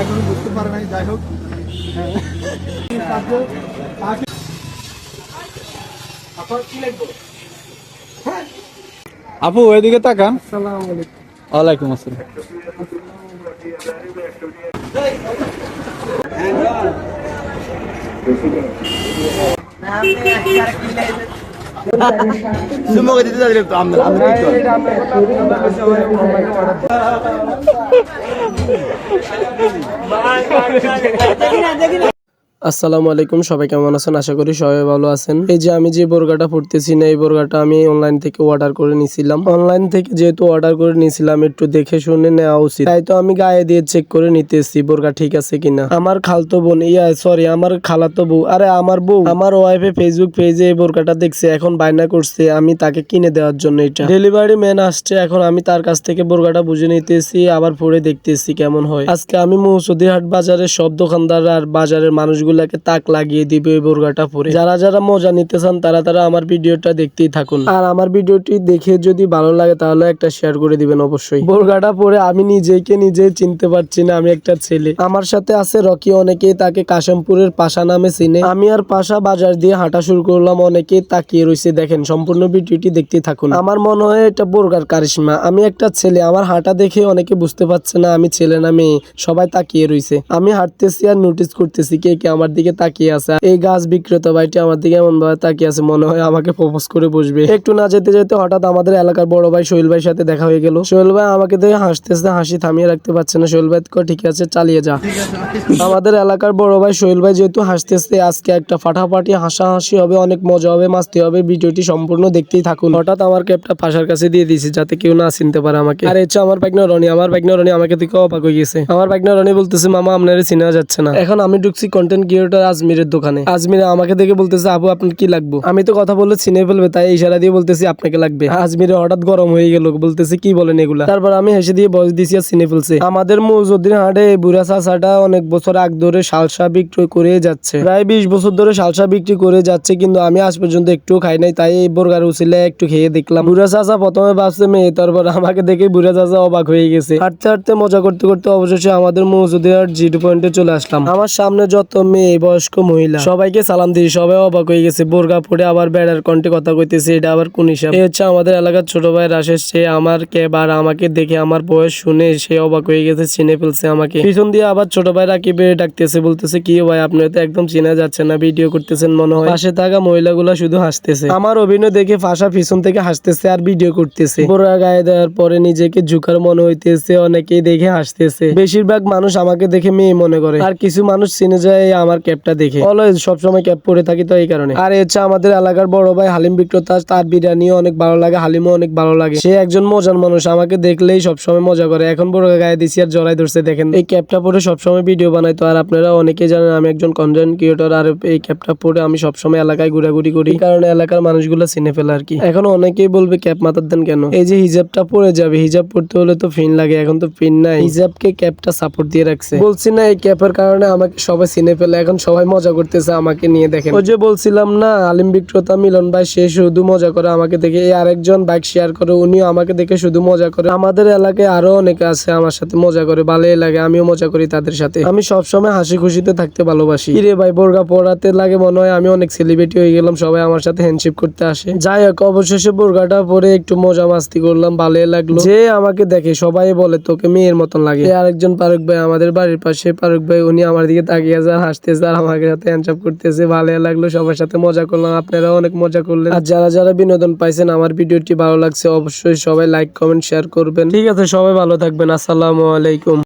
এখন বুঝতে পারে নাই, যাই হোক আপু ওইদিকে তাকান। ওয়ালাইকুম আসসালাম। আসসালামু আলাইকুম, সবাই কেমন আছেন? আশা করি সবাই ভালো আছেন। এই যে আমি যে বোরকাটা পরতেছি না, এই বোরকাটা আমি অনলাইন থেকে অর্ডার করে নিয়েছিলাম। অনলাইন থেকে যেহেতু অর্ডার করে নিয়েছিলাম, একটু দেখে শুনে নেওয়া উচিত, তাই তো আমি গায়ে দিয়ে চেক করে নিতেছি বোরকা ঠিক আছে কিনা। আমার খালতো বোন, আমার খালাতো বউ, আরে আমার বউ, আমার ওয়াইফে ফেসবুক পেজে এই বোরকাটা দেখছে, এখন বায়না করছে আমি তাকে কিনে দেওয়ার জন্য। এটা ডেলিভারি ম্যান আসছে, এখন আমি তার কাছ থেকে বোরকাটা বুঝে নিতেছি, আবার পরে দেখতেছি কেমন হয়। আজকে আমি মৌসুদিহাট বাজারের সব দোকানদার আর বাজারের মানুষগুলো তাক লাগিয়ে দিবে ওই বোরকাটা পরে। যারা যারা মজা নিতে চান তারা আমার ভিডিওটা দেখতেই থাকুন, আর আমার ভিডিওটি দেখে যদি ভালো লাগে তাহলে একটা শেয়ার করে দিবেন অবশ্যই। বোরকাটা পরে আমি নিজেই চিনতে পারছি না আমি একটা ছেলে। আমার সাথে আছে রকি, অনেকেই তাকে কাশিমপুরের পাশা নামে চিনে। আমি আর পাশা বাজার দিয়ে হাঁটা শুরু করলাম, অনেকেই তাকিয়ে রয়েছে। দেখেন সম্পূর্ণ ভিডিওটি দেখতেই থাকুন। আমার মনে হয় এটা বোরকার কারিশমা। আমি একটা ছেলে, আমার হাঁটা দেখে অনেকে বুঝতে পারছে না আমি ছেলে না মেয়ে, সবাই তাকিয়ে রয়েছে। আমি হাঁটতেছি আর নোটিস করতেছি কে কে আমার দিকে তাকিয়ে আছে। এই গাছ বিক্রেতা ভাইটি আমার দিকে এমন ভাবে তাকিয়ে আছে, মনে হয় আমাকে প্রপোজ করে বসবে। একটু না যেতে যেতে হঠাৎ আমাদের এলাকার বড় ভাই সোহেল ভাইয়ের সাথে দেখা হয়ে গেল। সোহেল ভাই আমাকে দেখে হাসতেছে, হাসি থামিয়ে রাখতে পারছে না। সোহেল ভাই ঠিক আছে চালিয়ে যা। আমাদের এলাকার বড় ভাই সোহেল ভাই যেহেতু হাসতেছে, আজকে একটা ফাটাফাটি হাসাহাসি হবে, অনেক মজা হবে, মাস্তি হবে। ভিডিওটি সম্পূর্ণ দেখতেই থাকুন। হঠাৎ আমার ক্যাপটা পাশার কাছে দিয়ে দিয়েছি যাতে কেউ না চিনতে পারে আমাকে। আর হচ্ছে আমার বাইকনা রনি। আমার বাইকনা রনি আমাকে দেখে অবাক হয়ে গেছে। আমার বাইকনা রনি বলতেছে মামা আপনারে চিনা যাচ্ছে না। এখন আমি ঢুকছি কন্টেন্ট ক্রিয়েটর আজমিরের দোকানে। আজমিরে আমাকে দেখে বলতেছে আপু আপনার কি লাগবে। আমি তো কথা বলে চিনে ফেলবে তাই ইশারা দিয়ে বলতেছি আপনাকে লাগবে। আজমিরে হঠাৎ গরম হয়ে গেল, বলতেছে কি বলেন এগুলা। তারপর আমি হেসে দিয়ে বয়স দিছি আর চিনে ফেলছে। আমাদের মৌজুদ্দিন হাটে বুড়া চাচাটা অনেক বছর আগ ধরে শালসা বিক্রি করে যাচ্ছে, প্রায় 20 বছর ধরে শালসা বিক্রি করে যাচ্ছে, কিন্তু আমি আজ পর্যন্ত একটু খাই নাই। তাই এই বোরকার উচিলে একটু খেয়ে দেখলাম। বুড়া চাচা প্রথমে ভাবছে মেয়ে, তারপর আমাকে দেখে বুড়া চাচা অবাক হয়ে গেছে। হাঁটতে হাঁটতে মজা করতে করতে অবশেষে আমাদের মৌজুদ্দিন হাট জিরো পয়েন্টে চলে আসলাম। আমার সামনে যত মেয়ে বয়স্ক মহিলা সবাইকে সালাম দিই, সবাই অবাক হয়ে গেছে। বোরকা পরে আবার বেড়ার কণ্ঠে কথা কইতেছে, এটা আবার কোন হিসাব। এই হচ্ছে আমাদের এলাকার ছোট ভাই রাশেশ। সে আমার কেবার আমাকে দেখে আমার বয়স শুনে সে অবাক হয়ে গেছে, চিনে ফেলছে আমাকে। পিছন দিয়ে আবার ছোট ভাই রাকিবে ডাকতেছে, বলতেছে কি ভাই আপনার তো একদম চেনা যাচ্ছে না, ভিডিও করতেছেন মনে হয়। পাশে থাকা মহিলাগুলা শুধু হাসতেছে। আমার অভিনয় দেখে ফাঁসা পিছন থেকে হাসতেছে আর ভিডিও করতেছে। বোরকা গায়ে দেওয়ার পরে নিজেকে ঝুঁকার মনে হইতেছে, অনেকেই দেখে হাসতেছে। বেশিরভাগ মানুষ আমাকে দেখে মেয়ে মনে করে, আর কিছু মানুষ চিনে যায় আমার ক্যাপটা দেখে। অলওয়েজ সবসময় ক্যাপ পরে থাকি তো এই কারণে। আর হচ্ছে আমাদের এলাকার বড় ভাই হালিম বিক্রেতা, তার বিরিয়ানিও অনেক ভালো লাগে, হালিমও অনেক ভালো লাগে। সে একজন মজার মানুষ, আমাকে দেখলেই সবসময় মজা করে। এখন বোরকা গায়ে দিছি আর জড়াই ধরছে। দেখেন এই ক্যাপটা পরে সবসময় ভিডিও বানাই তো। আর আপনারা অনেকেই জানেন আমি একজন কন্টেন্ট ক্রিয়েটর, আর এই ক্যাপটা পরে আমি সবসময় এলাকায় ঘোরাঘুরি করি, এই কারণে এলাকার মানুষগুলো চিনে ফেলে আর কি। এখন অনেকেই বলবে ক্যাপ মাথার দেন কেন। এই যে হিজাবটা পরে যাবে, হিজাব পড়তে হলে তো ফিন লাগে, এখন তো ফিন নাই, হিজাবকে ক্যাপটা সাপোর্ট দিয়ে রাখছে। বলছি না এই ক্যাপের কারণে আমাকে সবাই চিনে ফেলে, এখন সবাই মজা করতেছে আমাকে নিয়ে। দেখেন ওই যে বলছিলাম না আলিম বিক্রেতা মিলন ভাই, সে শুধু মজা করে আমাকে দেখে। এই আরেকজন বাইক শেয়ার করে, উনিও আমাকে দেখে শুধু মজা করে। আমাদের এলাকায় আরো অনেকে আছে আমার সাথে মজা করে, ভালোই লাগে, আমিও মজা করি তাদের সাথে। আমি সবসময় হাসি খুশিতে থাকতে ভালোবাসি। রে ভাই বোরকা পরাতে লাগে মনে হয় আমি অনেক সেলিব্রিটি হয়ে গেলাম, সবাই আমার সাথে হ্যান্ডশেক করতে আসে। যাই হোক অবশেষে বোরকাটা পরে একটু মজা মাস্তি করলাম, ভালোই লাগলো। যে আমাকে দেখে সবাই বলে তোকে মেয়ের মতন লাগে। আরেকজন ফারুক ভাই, আমাদের বাড়ির পাশে ফারুক ভাই, উনি আমার দিকে তাকিয়ে আছে আর হাসতেছে আর আমার সাথে হ্যান্ডশেক করতেছে, ভালোই লাগলো। সবার সাথে মজা করলাম, আপনারাও অনেক মজা করলেন। আর যারা যারা বিনোদন পাইছেন, আমার ভিডিওটি ভালো লাগছে অবশ্যই সবাই লাইক কমেন্ট শেয়ার করবেন। ঠিক আছে, সবাই ভালো থাকবেন। আসসালামু আলাইকুম।